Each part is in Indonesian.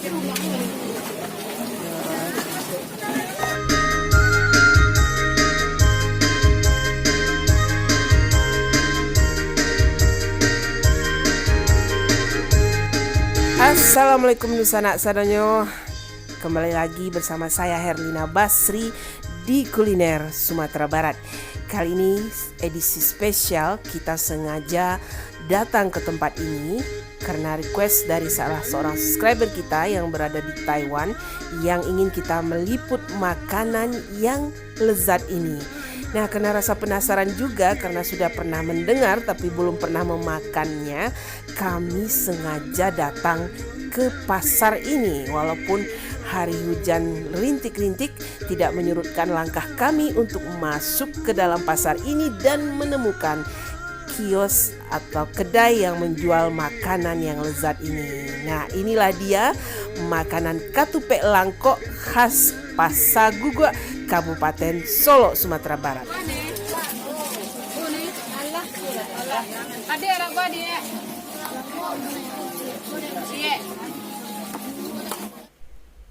Assalamualaikum Nusana Sadonyo. Kembali lagi bersama saya Herlina Basri di Kuliner Sumatera Barat. Kali ini edisi spesial, kita sengaja datang ke tempat ini karena request dari salah seorang subscriber kita yang berada di Taiwan yang ingin kita meliput makanan yang lezat ini. Nah, karena rasa penasaran juga karena sudah pernah mendengar tapi belum pernah memakannya, kami sengaja datang ke pasar ini. Walaupun hari hujan rintik-rintik tidak menyurutkan langkah kami untuk masuk ke dalam pasar ini dan menemukan kios atau kedai yang menjual makanan yang lezat ini. Nah, inilah dia makanan katupek langkok khas Pasagugua, Kabupaten Solo, Sumatera Barat.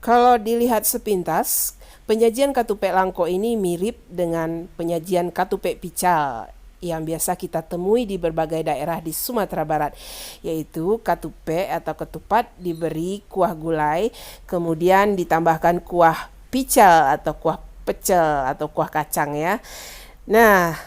Kalau dilihat sepintas, penyajian katupek langkok ini mirip dengan penyajian katupek pical yang biasa kita temui di berbagai daerah di Sumatera Barat, yaitu katupek atau ketupat diberi kuah gulai, kemudian ditambahkan kuah pical atau kuah pecel atau kuah kacang ya. Nah,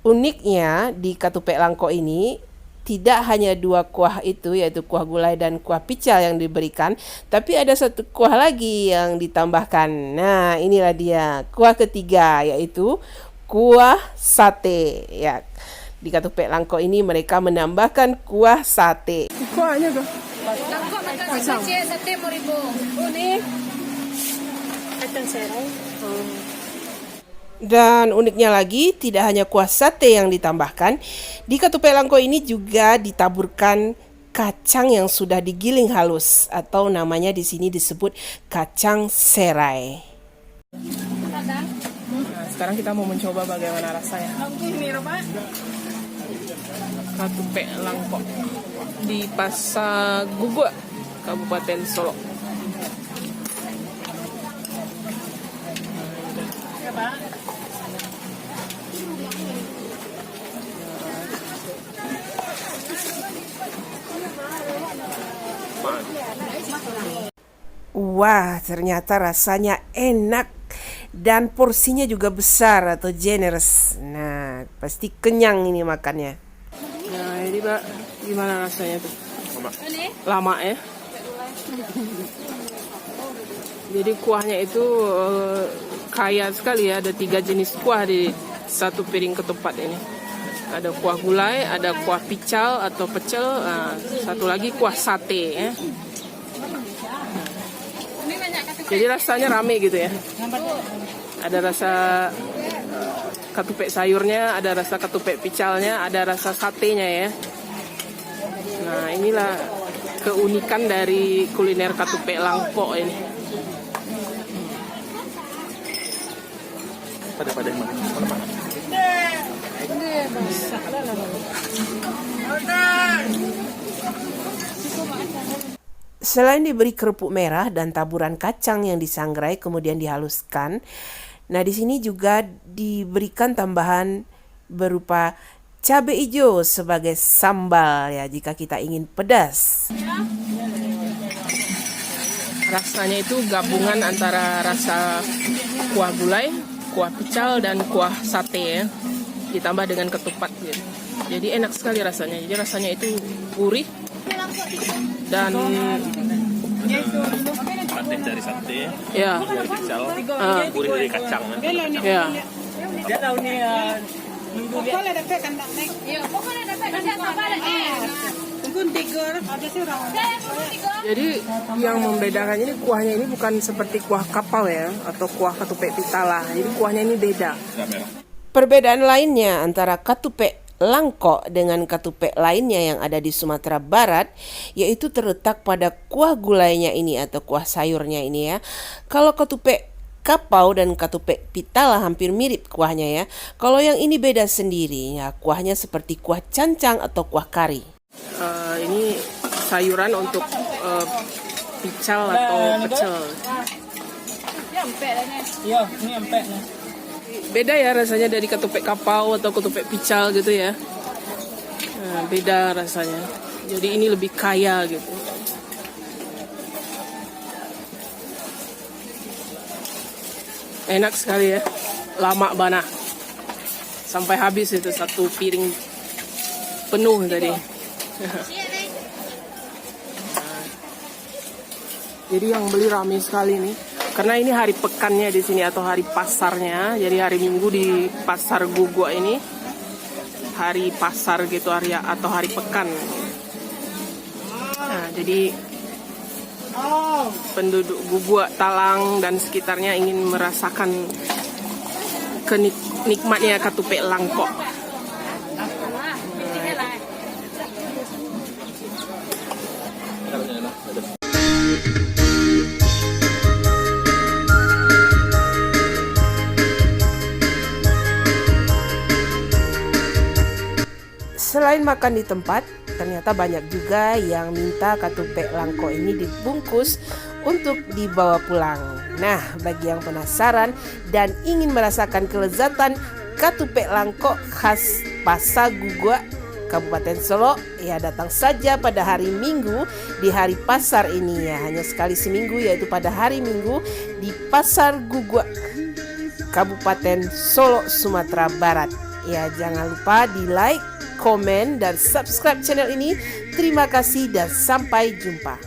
uniknya di katupek langkok ini tidak hanya dua kuah itu, yaitu kuah gulai dan kuah pical yang diberikan, tapi ada satu kuah lagi yang ditambahkan. Nah, inilah dia kuah ketiga, yaitu kuah sate ya. Di katupek langkok ini mereka menambahkan kuah sate. Kuahnya tuh langkok makan sate moribo. Ini kacang serai. Dan uniknya lagi, tidak hanya kuah sate yang ditambahkan, di katupek langkok ini juga ditaburkan kacang yang sudah digiling halus atau namanya di sini disebut kacang serai. Nah, sekarang kita mau mencoba bagaimana rasanya katupek langkok di Pasagugua, Kabupaten Solo. Wah, ternyata rasanya enak dan porsinya juga besar atau generous. Nah, pasti kenyang ini makannya. Nah, ini Pak, gimana rasanya tuh? Lama ya? Jadi kuahnya itu kaya sekali ya, ada 3 jenis kuah di satu piring ketupat ini. Ada kuah gulai, ada kuah pical atau pecel, satu lagi kuah sate ya. Jadi rasanya rame gitu ya. Ada rasa katupek sayurnya, ada rasa katupek picalnya, ada rasa satenya ya. Nah, inilah keunikan dari kuliner katupek langkok ini. Pada yang mana? Selain diberi kerupuk merah dan taburan kacang yang disangrai kemudian dihaluskan, nah di sini juga diberikan tambahan berupa cabai hijau sebagai sambal ya jika kita ingin pedas. Rasanya itu gabungan antara rasa kuah gulai, kuah pical dan kuah sate ya, ditambah dengan ketupat gitu. Jadi enak sekali rasanya. Jadi rasanya itu gurih dan pateh dari sate, ya, dari pical, gurih dari kacang. Ya. Dia tahu nih Jadi yang membedakan ini kuahnya ini bukan seperti kuah kapal ya atau kuah katupek pitala. Jadi kuahnya ini beda. Perbedaan lainnya antara katupek langkok dengan katupek lainnya yang ada di Sumatera Barat yaitu terletak pada kuah gulainya ini atau kuah sayurnya ini ya. Kalau katupek kapau dan katupek pitala hampir mirip kuahnya ya. Kalau yang ini beda sendiri ya, kuahnya seperti kuah cancang atau kuah kari. Ini sayuran untuk pical atau pecel. Iya, ini empek nih. Beda ya rasanya dari ketupek kapau atau ketupek pical gitu ya. Nah, beda rasanya. Jadi ini lebih kaya gitu. Enak sekali ya. Lama bana. Sampai habis itu satu piring penuh tadi. Jadi yang beli ramai sekali nih. Karena ini hari pekannya di sini atau hari pasarnya. Jadi hari Minggu di pasar Gugua ini hari pasar gitu atau hari pekan. Nah, jadi penduduk Gugua, Talang dan sekitarnya ingin merasakan nikmatnya ketupek langkok. Selain makan di tempat, ternyata banyak juga yang minta ketupek langko ini dibungkus untuk dibawa pulang. Nah, bagi yang penasaran dan ingin merasakan kelezatan ketupek langko khas Pasar Gugua, Kabupaten Solo, ya datang saja pada hari Minggu di hari pasar ini ya. Hanya sekali seminggu, yaitu pada hari Minggu di Pasar Gugua, Kabupaten Solo, Sumatera Barat. Ya, jangan lupa di like, komen, dan subscribe channel ini. Terima kasih dan sampai jumpa.